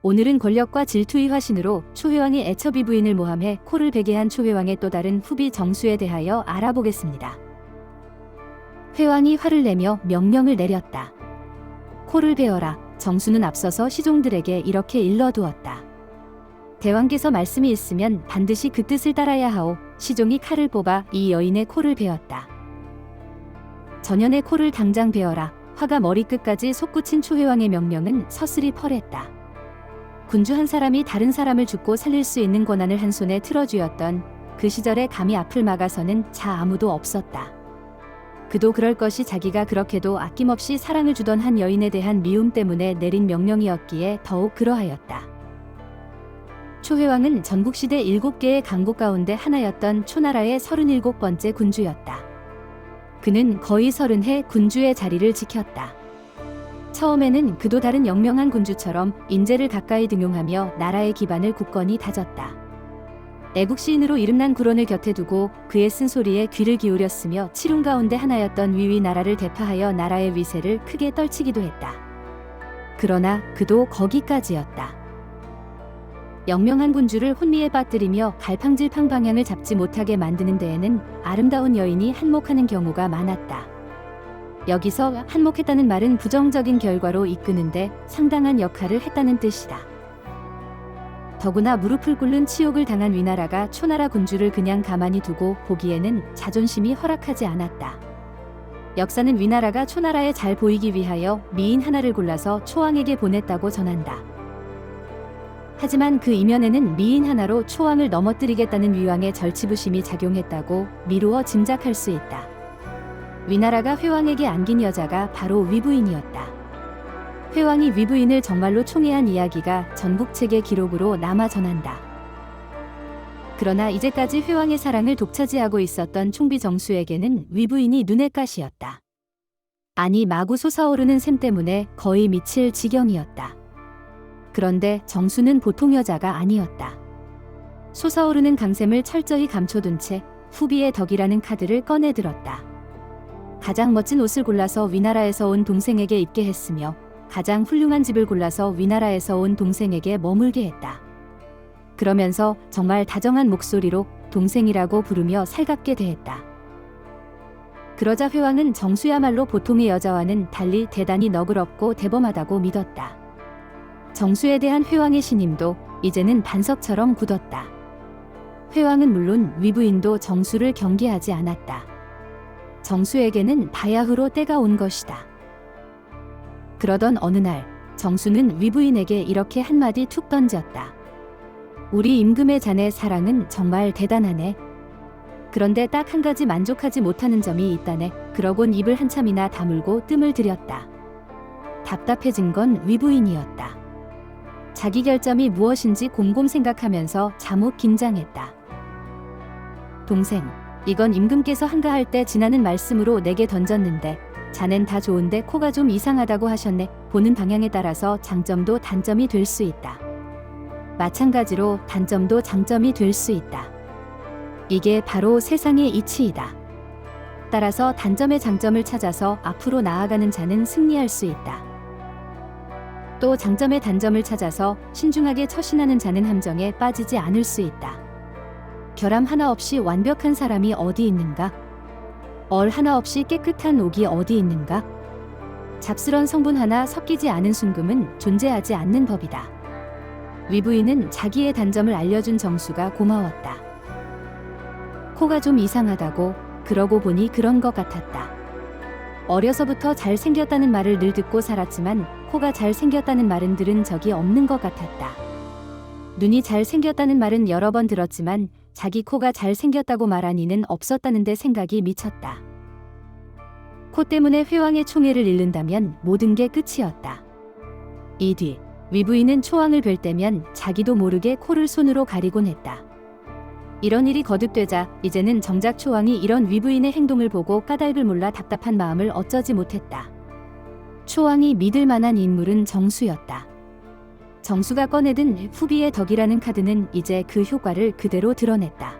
오늘은 권력과 질투의 화신으로 초회왕의 애처비 부인을 모함해 코를 베게 한 초회왕의 또 다른 후비 정수에 대하여 알아보겠습니다. 회왕이 화를 내며 명령을 내렸다. 코를 베어라. 정수는 앞서서 시종들에게 이렇게 일러두었다. 대왕께서 말씀이 있으면 반드시 그 뜻을 따라야 하오. 시종이 칼을 뽑아 이 여인의 코를 베었다. 전연의 코를 당장 베어라. 화가 머리끝까지 솟구친 초회왕의 명령은 서슬이 펄했다. 군주 한 사람이 다른 사람을 죽고 살릴 수 있는 권한을 한 손에 틀어쥐었던 그 시절에 감히 앞을 막아서는 자 아무도 없었다. 그도 그럴 것이 자기가 그렇게도 아낌없이 사랑을 주던 한 여인에 대한 미움 때문에 내린 명령이었기에 더욱 그러하였다. 초회왕은 전국시대 7개의 강국 가운데 하나였던 초나라의 37번째 군주였다. 그는 거의 30해 군주의 자리를 지켰다. 처음에는 그도 다른 영명한 군주처럼 인재를 가까이 등용하며 나라의 기반을 굳건히 다졌다. 애국시인으로 이름난 구론을 곁에 두고 그의 쓴소리에 귀를 기울였으며 칠훈 가운데 하나였던 위위 나라를 대파하여 나라의 위세를 크게 떨치기도 했다. 그러나 그도 거기까지였다. 영명한 군주를 혼미에 빠뜨리며 갈팡질팡 방향을 잡지 못하게 만드는 데에는 아름다운 여인이 한몫하는 경우가 많았다. 여기서 한몫했다는 말은 부정적인 결과로 이끄는데 상당한 역할을 했다는 뜻이다. 더구나 무릎을 꿇는 치욕을 당한 위나라가 초나라 군주를 그냥 가만히 두고 보기에는 자존심이 허락하지 않았다. 역사는 위나라가 초나라에 잘 보이기 위하여 미인 하나를 골라서 초왕에게 보냈다고 전한다. 하지만 그 이면에는 미인 하나로 초왕을 넘어뜨리겠다는 위왕의 절치부심이 작용했다고 미루어 짐작할 수 있다. 위나라가 회왕에게 안긴 여자가 바로 위부인이었다. 회왕이 위부인을 정말로 총애한 이야기가 전국책의 기록으로 남아 전한다. 그러나 이제까지 회왕의 사랑을 독차지하고 있었던 총비 정수에게는 위부인이 눈의 가시였다. 아니 마구 솟아오르는 샘 때문에 거의 미칠 지경이었다. 그런데 정수는 보통 여자가 아니었다. 솟아오르는 강샘을 철저히 감춰둔 채 후비의 덕이라는 카드를 꺼내들었다. 가장 멋진 옷을 골라서 위나라에서 온 동생에게 입게 했으며 가장 훌륭한 집을 골라서 위나라에서 온 동생에게 머물게 했다. 그러면서 정말 다정한 목소리로 동생이라고 부르며 살갑게 대했다. 그러자 회왕은 정수야말로 보통의 여자와는 달리 대단히 너그럽고 대범하다고 믿었다. 정수에 대한 회왕의 신임도 이제는 반석처럼 굳었다. 회왕은 물론 위부인도 정수를 경계하지 않았다. 정수에게는 바야흐로 때가 온 것이다. 그러던 어느 날 정수는 위부인에게 이렇게 한마디 툭 던졌다. 우리 임금의 자네 사랑은 정말 대단하네. 그런데 딱 한 가지 만족하지 못하는 점이 있다네. 그러곤 입을 한참이나 다물고 뜸을 들였다. 답답해진 건 위부인이었다. 자기 결점이 무엇인지 곰곰 생각하면서 잠옷 긴장했다. 동생, 이건 임금께서 한가할 때 지나는 말씀으로 내게 던졌는데 자넨 다 좋은데 코가 좀 이상하다고 하셨네. 보는 방향에 따라서 장점도 단점이 될 수 있다. 마찬가지로 단점도 장점이 될 수 있다. 이게 바로 세상의 이치이다. 따라서 단점의 장점을 찾아서 앞으로 나아가는 자는 승리할 수 있다. 또 장점의 단점을 찾아서 신중하게 처신하는 자는 함정에 빠지지 않을 수 있다. 결함 하나 없이 완벽한 사람이 어디 있는가? 얼 하나 없이 깨끗한 옥이 어디 있는가? 잡스런 성분 하나 섞이지 않은 순금은 존재하지 않는 법이다. 위부인은 자기의 단점을 알려준 정수가 고마웠다. 코가 좀 이상하다고, 그러고 보니 그런 것 같았다. 어려서부터 잘생겼다는 말을 늘 듣고 살았지만 코가 잘생겼다는 말은 들은 적이 없는 것 같았다. 눈이 잘생겼다는 말은 여러 번 들었지만 자기 코가 잘생겼다고 말한 이는 없었다는데 생각이 미쳤다. 코 때문에 회왕의 총애를 잃는다면 모든 게 끝이었다. 이 뒤 위부인은 초왕을 뵐 때면 자기도 모르게 코를 손으로 가리곤 했다. 이런 일이 거듭되자 이제는 정작 초왕이 이런 위부인의 행동을 보고 까닭을 몰라 답답한 마음을 어쩌지 못했다. 초왕이 믿을 만한 인물은 정수였다. 정수가 꺼내든 후비의 덕이라는 카드는 이제 그 효과를 그대로 드러냈다.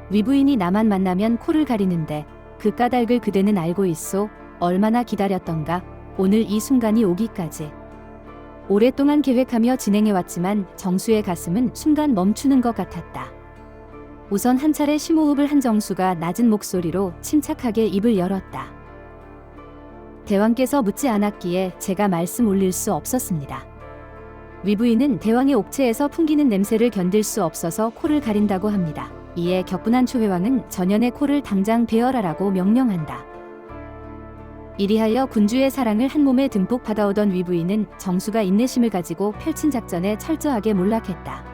위부인이 나만 만나면 코를 가리는데 그 까닭을 그대는 알고 있소. 얼마나 기다렸던가. 오늘 이 순간이 오기까지. 오랫동안 계획하며 진행해왔지만 정수의 가슴은 순간 멈추는 것 같았다. 우선 한 차례 심호흡을 한 정수가 낮은 목소리로 침착하게 입을 열었다. 대왕께서 묻지 않았기에 제가 말씀 올릴 수 없었습니다. 위부인은 대왕의 옥체에서 풍기는 냄새를 견딜 수 없어서 코를 가린다고 합니다. 이에 격분한 초회왕은 전연의 코를 당장 베어라라고 명령한다. 이리하여 군주의 사랑을 한 몸에 듬뿍 받아오던 위부인은 정수가 인내심을 가지고 펼친 작전에 철저하게 몰락했다.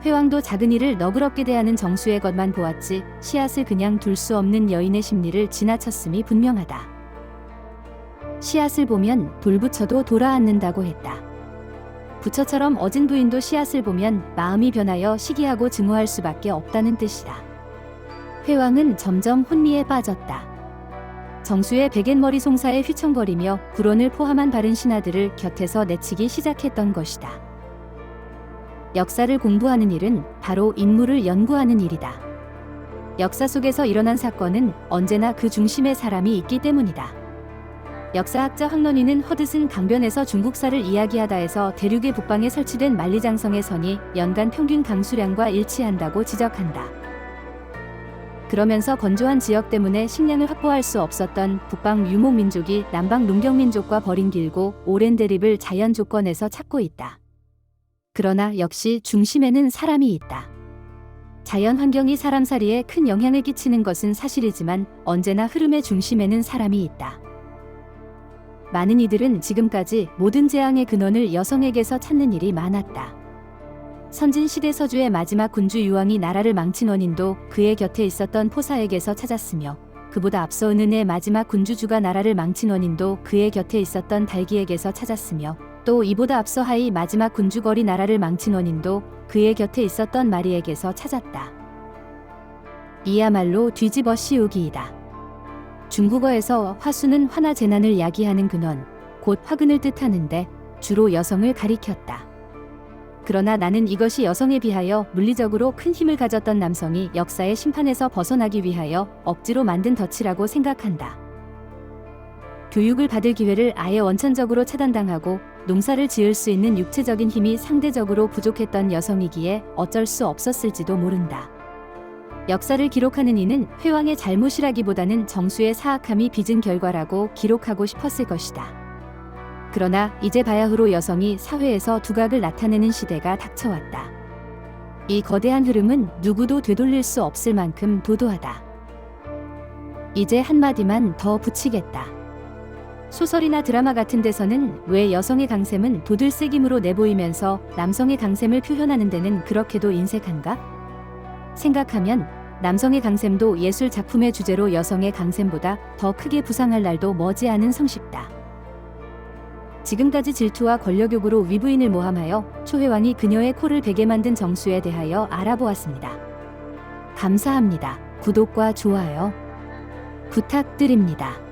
회왕도 작은 일을 너그럽게 대하는 정수의 것만 보았지 씨앗을 그냥 둘 수 없는 여인의 심리를 지나쳤음이 분명하다. 씨앗을 보면 돌부처도 돌아앉는다고 했다. 부처처럼 어진 부인도 씨앗을 보면 마음이 변하여 시기하고 증오할 수밖에 없다는 뜻이다. 회왕은 점점 혼미에 빠졌다. 정수의 베갯머리 송사에 휘청거리며 불온을 포함한 바른 신하들을 곁에서 내치기 시작했던 것이다. 역사를 공부하는 일은 바로 인물을 연구하는 일이다. 역사 속에서 일어난 사건은 언제나 그 중심에 사람이 있기 때문이다. 역사학자 황론희는 허드슨 강변에서 중국사를 이야기하다 해서 대륙의 북방에 설치된 만리장성의 선이 연간 평균 강수량과 일치한다고 지적한다. 그러면서 건조한 지역 때문에 식량을 확보할 수 없었던 북방 유목민족이 남방 농경민족과 벌인 길고 오랜 대립을 자연 조건에서 찾고 있다. 그러나 역시 중심에는 사람이 있다. 자연 환경이 사람살이에 큰 영향을 끼치는 것은 사실이지만 언제나 흐름의 중심에는 사람이 있다. 많은 이들은 지금까지 모든 재앙의 근원을 여성에게서 찾는 일이 많았다. 선진시대 서주의 마지막 군주 유왕이 나라를 망친 원인도 그의 곁에 있었던 포사에게서 찾았으며 그보다 앞서 은은의 마지막 군주주가 나라를 망친 원인도 그의 곁에 있었던 달기에게서 찾았으며 또 이보다 앞서 하이 마지막 군주걸이 나라를 망친 원인도 그의 곁에 있었던 마리에게서 찾았다. 이야말로 뒤집어 씌우기이다. 중국어에서 화수는 화나 재난을 야기하는 근원, 곧 화근을 뜻하는데 주로 여성을 가리켰다. 그러나 나는 이것이 여성에 비하여 물리적으로 큰 힘을 가졌던 남성이 역사의 심판에서 벗어나기 위하여 억지로 만든 덫이라고 생각한다. 교육을 받을 기회를 아예 원천적으로 차단당하고 농사를 지을 수 있는 육체적인 힘이 상대적으로 부족했던 여성이기에 어쩔 수 없었을지도 모른다. 역사를 기록하는 이는 회왕의 잘못이라기보다는 정수의 사악함이 빚은 결과라고 기록하고 싶었을 것이다. 그러나 이제 바야흐로 여성이 사회에서 두각을 나타내는 시대가 닥쳐왔다. 이 거대한 흐름은 누구도 되돌릴 수 없을 만큼 도도하다. 이제 한마디만 더 붙이겠다. 소설이나 드라마 같은 데서는 왜 여성의 강셈은 도들새김으로 내보이면서 남성의 강셈을 표현하는 데는 그렇게도 인색한가? 생각하면 남성의 강셈도 예술 작품의 주제로 여성의 강셈보다 더 크게 부상할 날도 머지않은 성쉽다. 지금까지 질투와 권력욕으로 위부인을 모함하여 초회왕이 그녀의 코를 베게 만든 정수에 대하여 알아보았습니다. 감사합니다. 구독과 좋아요 부탁드립니다.